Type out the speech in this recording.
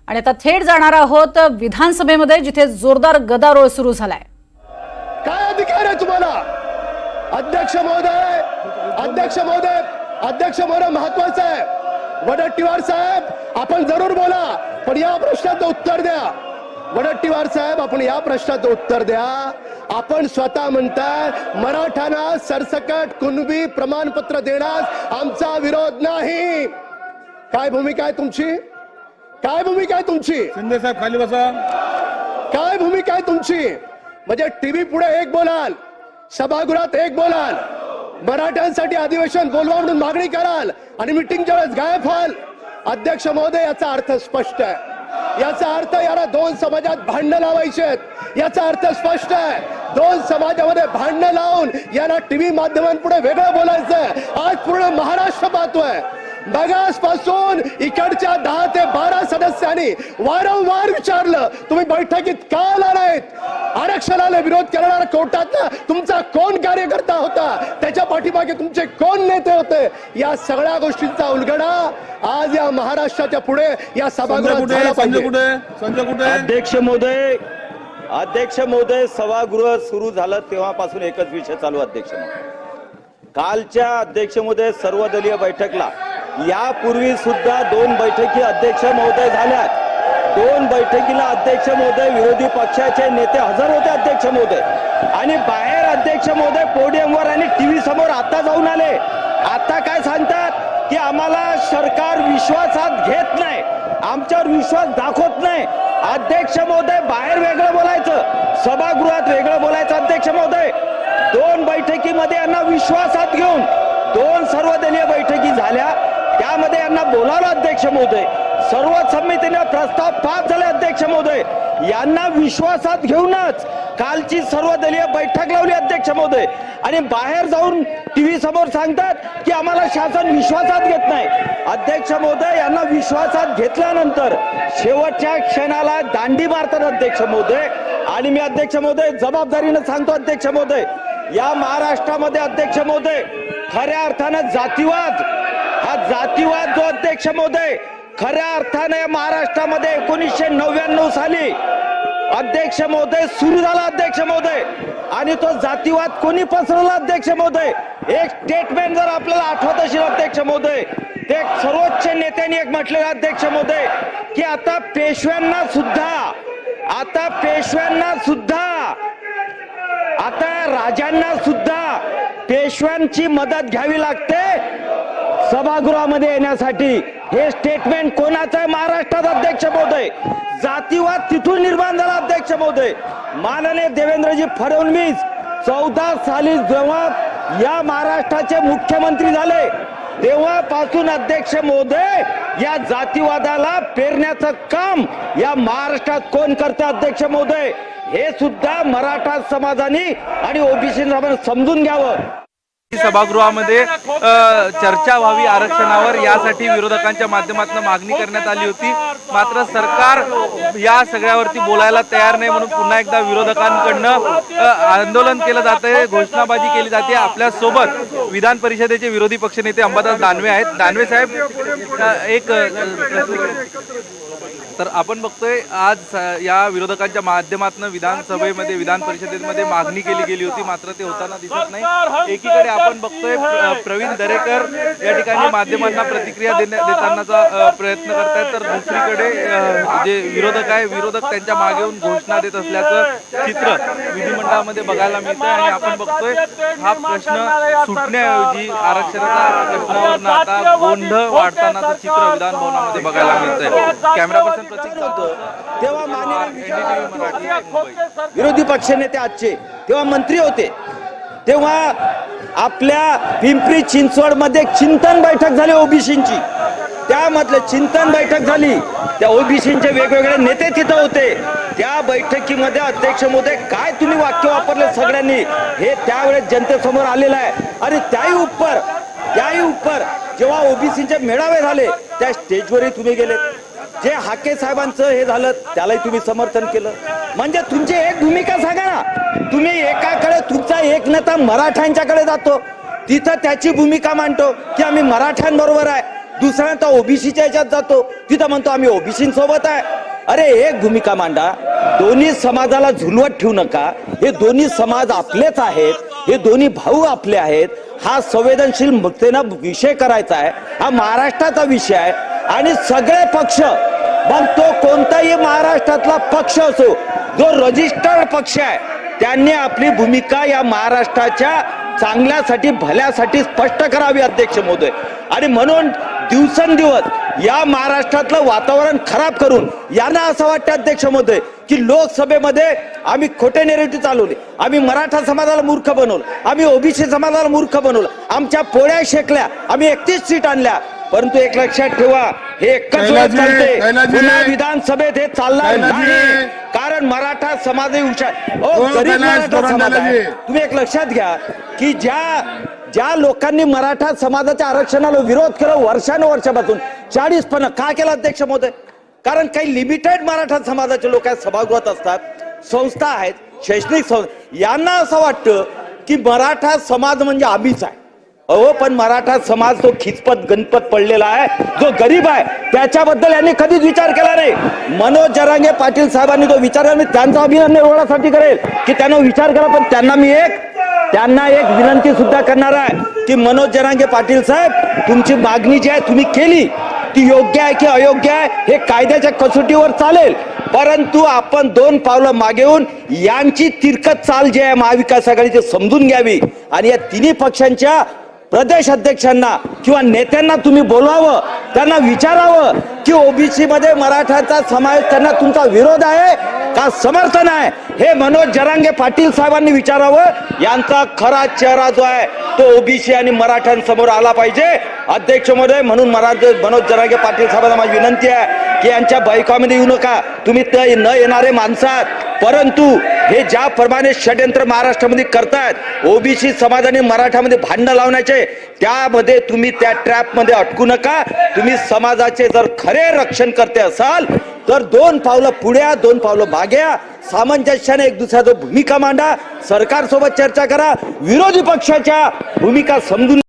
आणि आता थेट जाणार आहोत विधानसभेमध्ये, जिथे जोरदार गदारोळ सुरू झालाय। काय अधिकार आहे तुम्हाला? अध्यक्ष महोदय, अध्यक्ष महोदय, अध्यक्ष महोदय महत्वाचं आहे। वडट्टीवार साहेब, आपण जरूर बोला, पण या प्रश्नाचं उत्तर द्या। वडट्टीवार साहेब, आपण या प्रश्नाचं उत्तर द्या। आपण स्वतः म्हणताय मराठ्यांना सरसकट कुणबी प्रमाणपत्र देण्यास आमचा विरोध नाही। काय भूमिका आहे तुमची? काय भूमिका आहे तुमची? शिंदे साहेब खाली बसा। काय भूमिका आहे तुमची? म्हणजे टीव्ही पुढे एक बोलाल, सभागृहात एक बोलाल, मराठ्यांसाठी अधिवेशन बोलवा म्हणून मागणी कराल आणि मीटिंगच्या वेळेस गायब व्हाल। अध्यक्ष महोदय, याचा अर्थ स्पष्ट आहे। याचा अर्थ याला दोन समाजात भांडणं लावायचे आहेत। याचा अर्थ स्पष्ट आहे, दोन समाजामध्ये भांडणं लावून याला टीव्ही माध्यमांपुढे वेगळं बोलायचंय। आज पूर्ण महाराष्ट्र पाहतोय, मगासपासून इकडच्या 10 ते 12 सदस्यांनी वारंवार विचारलं, तुम्ही बैठकीत का आला नाहीत? आरक्षणाला विरोध करणारा कोर्टात तुमचा कोण कार्यकर्ता होता? त्याच्या पाठीमागे तुमचे कोण नेते होते? या सगळ्या गोष्टींचा उलगडा आज या महाराष्ट्राच्या पुढे या सभागृहात झाला पाहिजे। संजय कुठे? अध्यक्ष महोदय, सभागृह सुरू झालं तेव्हापासून एकच विषय चालू। अध्यक्ष महोदय, कालच्या अध्यक्ष महोदय सर्वदलीय बैठकला यापूर्वी सुद्धा 2 बैठकी अध्यक्ष महोदय झाल्यात। 2 बैठकीला अध्यक्ष महोदय विरोधी पक्षाचे नेते हजर होते। अध्यक्ष महोदय आणि बाहेर अध्यक्ष महोदय पोडियमवर आणि टीव्ही समोर आता जाऊन आले। आता काय सांगतात की आम्हाला सरकार विश्वासात घेत नाही, आमच्यावर विश्वास दाखवत नाही। अध्यक्ष महोदय, बाहेर वेगळं बोलायचं, सभागृहात वेगळं बोलायचं। अध्यक्ष महोदय, 2 बैठकीमध्ये यांना विश्वासात घेऊन 2 सर्वदलीय बैठकी झाल्या, त्यामध्ये यांना बोलावलं। अध्यक्ष महोदय, सर्व समितीने प्रस्ताव पास झाले। अध्यक्ष महोदय, यांना विश्वासात घेऊनच कालची सर्वदलीय बैठक लावली। अध्यक्ष महोदय, आणि बाहेर जाऊन टीव्ही समोर सांगतात की आम्हाला शासन विश्वासात घेत नाही। अध्यक्ष महोदय, यांना विश्वासात घेतल्यानंतर शेवटच्या क्षणाला दांडी मारतात। अध्यक्ष महोदय, आणि मी अध्यक्ष महोदय जबाबदारीने सांगतो, अध्यक्ष महोदय, या महाराष्ट्रामध्ये अध्यक्ष महोदय खऱ्या अर्थानं जातीवाद, हा जातीवाद जो अध्यक्ष महोदय खऱ्या अर्थाने महाराष्ट्रामध्ये 1999 साली अध्यक्ष महोदय सुरू झाला। अध्यक्ष महोदय, आणि तो जातीवाद कोणी पसरवला? अध्यक्ष महोदय, एक स्टेटमेंट जर आपल्याला आठवत असेल अध्यक्ष महोदय, ते सर्वोच्च नेत्यांनी एक म्हटलेलं अध्यक्ष महोदय की आता पेशव्यांना सुद्धा आता राजांना सुद्धा पेशव्यांची मदत घ्यावी लागते सभागृहामध्ये येण्यासाठी। हे स्टेटमेंट कोणाचं आहे? महाराष्ट्रात। अध्यक्ष महोदय, जातीवाद तिथून निर्माण झाला। अध्यक्ष महोदय, माननीय देवेंद्रजी फडणवीस 14 साली जेव्हा या महाराष्ट्राचे मुख्यमंत्री झाले तेव्हापासून अध्यक्ष महोदय या जातीवादाला पेरण्याचं काम या महाराष्ट्रात कोण करते? अध्यक्ष महोदय, हे सुद्धा मराठा समाजाने आणि ओबीसी समाजाने समजून घ्यावं। सभागृहामध्ये चर्चा व्हावी आरक्षणावर, यासाठी विरोधकांच्या माध्यमातून मागणी करण्यात आली होती। मात्र सरकार या सगळ्यावरती बोलायला तयार नाही, म्हणून पुन्हा एकदा विरोधकांकडनं आंदोलन केलं जातंय, घोषणाबाजी केली जाते। आपल्या सोबत विधान परिषदेचे विरोधी पक्षनेते अंबादास दानवे आहेत। दानवे साहेब, एक तर आपण बघतोय आज या विरोधकांच्या माध्यमातून विधानसभेमध्ये विधान परिषदेमध्ये मागणी केली गेली होती, मात्र ते होताना दिसत नाही। एकीकडे आपण बघतोय प्रवीण दरेकर या ठिकाणी माध्यमांना प्रतिक्रिया देतानाचा प्रयत्न करतायत, तर दुसरीकडे जे विरोधक त्यांच्या मागे येऊन घोषणा देत असल्याचं चित्र विधिमंडळामध्ये बघायला मिळतंय। आणि आपण बघतोय हा प्रश्न सुटण्याऐवजी आरक्षणाच्या प्रश्नावर आता गोंधळ वाढतानाचं चित्र विधान भवनामध्ये बघायला मिळतंय। कॅमेरा पर्सन तेव्हा विरोधी पक्षनेते आजचे तेव्हा मंत्री होते, तेव्हा आपल्या पिंपरी चिंचवड मध्ये चिंतन बैठक झाली ओबीसींची, त्यामधलं चिंतन बैठक झाली, त्या ओबीसींचे वेगवेगळे नेते तिथं होते। त्या बैठकीमध्ये अध्यक्ष महोदय काय तुम्ही वाक्य वापरले सगळ्यांनी, हे त्यावेळेस जनतेसमोर आलेलं आहे। आणि त्याही उपर जेव्हा ओबीसींचे मेळावे झाले त्या स्टेजवरही तुम्ही गेले, जे हाके साहेबांचं हे झालं त्यालाही तुम्ही समर्थन केलं। म्हणजे तुमची एक भूमिका सांगा ना, तुम्ही एकाकडे तुमचा एक नेता मराठ्यांच्याकडे जातो, तिथं त्याची भूमिका मांडतो की आम्ही मराठ्यांबरोबर आहे, दुसऱ्यांदा ओबीसीच्या याच्यात जातो, तिथं म्हणतो आम्ही ओबीसी सोबत आहे. अरे एक भूमिका मांडा, दोन्ही समाजाला झुलवत ठेवू नका. हे दोन्ही समाज आपलेच आहेत, हे दोन्ही भाऊ आपले आहेत. हा संवेदनशील मुक्तेनं विषय करायचा आहे, हा महाराष्ट्राचा विषय आहे. आणि सगळे पक्ष, मग तो कोणताही महाराष्ट्रातला पक्ष असो, जो रजिस्टर्ड पक्ष आहे, त्यांनी आपली भूमिका या महाराष्ट्राच्या चांगल्यासाठी भल्यासाठी स्पष्ट करावी अध्यक्ष महोदय. आणि म्हणून दिवसेंदिवस या महाराष्ट्रातलं वातावरण खराब करून यांना असं वाटतं अध्यक्ष महोदय की लोकसभेमध्ये आम्ही खोटे नेरेटिव्ह चालवले, आम्ही मराठा समाजाला मूर्ख बनवलं, आम्ही ओबीसी समाजाला मूर्ख बनवलं, आमच्या पोळ्या शेकल्या, आम्ही 31 सीट आणल्या. परंतु एक लक्षात ठेवा, हे एकच वेळ चालते, पुन्हा विधानसभेत हे चालणार नाही. कारण मराठा समाज हुशार, गरीब मराठा समाज आहे. तुम्ही एक लक्षात घ्या की ज्या लोकांनी मराठा समाजाच्या आरक्षणाला विरोध केला वर्षानुवर्षापासून 40-50 का केला अध्यक्ष महोदय? कारण काही लिमिटेड मराठा समाजाचे लोक आहेत, सभागृहात असतात, संस्था आहेत, शैक्षणिक संस्था. यांना असं वाटतं की मराठा समाज म्हणजे आम्हीच आहे. पण मराठा समाज तो खिचपत गणपत पडलेला आहे, जो गरीब आहे त्याच्याबद्दल यांनी कधीच विचार केला नाही. मनोज जरांगे पाटील साहेबांनी तो विचार केला. मी त्यांचा अभिनंदन एवढ्यासाठी करेल की त्यांना विचार केला. पण त्यांना एक विनंती सुद्धा करणार आहे की मनोज जरांगे पाटील साहेब, तुमची मागणी जी आहे तुम्ही केली ती योग्य आहे की अयोग्य आहे हे कायद्याच्या कसोटीवर चालेल. परंतु आपण 2 पावलं मागे येऊन यांची तिरकत चाल जी आहे महाविकास आघाडीची समजून घ्यावी. आणि या तिन्ही पक्षांच्या प्रदेश अध्यक्षांना किंवा नेत्यांना तुम्ही बोलवावं, त्यांना विचारावं की ओबीसी मध्ये मराठाचा समावेश त्यांना तुमचा विरोध आहे का समर्थन आहे, हे मनोज जरांगे पाटील साहेबांनी विचारावं. यांचा खरा चेहरा जो आहे तो ओबीसी आणि मराठ्यांसमोर आला पाहिजे अध्यक्ष महोदय. म्हणून मनोज जरांगे पाटील साहेबांना माझी विनंती आहे की यांच्या बैठकामध्ये येऊ नका. तुम्ही ते न येणारे माणसं आहात, परंतु हे ज्याप्रमाणे षड्यंत्र महाराष्ट्रामध्ये करतायत ओबीसी समाजाने मराठामध्ये भांडणं लावण्याचे, त्यामध्ये तुम्ही त्या ट्रॅपमध्ये अटकू नका. तुम्ही समाजाचे जर खरे रक्षण करते असाल तर 2 पावलं पुढे, 2 पावलं मागे, सामंजस्याने एक दुसऱ्याची भूमिका मांडा, सरकारसोबत चर्चा करा, विरोधी पक्षाच्या भूमिका समजून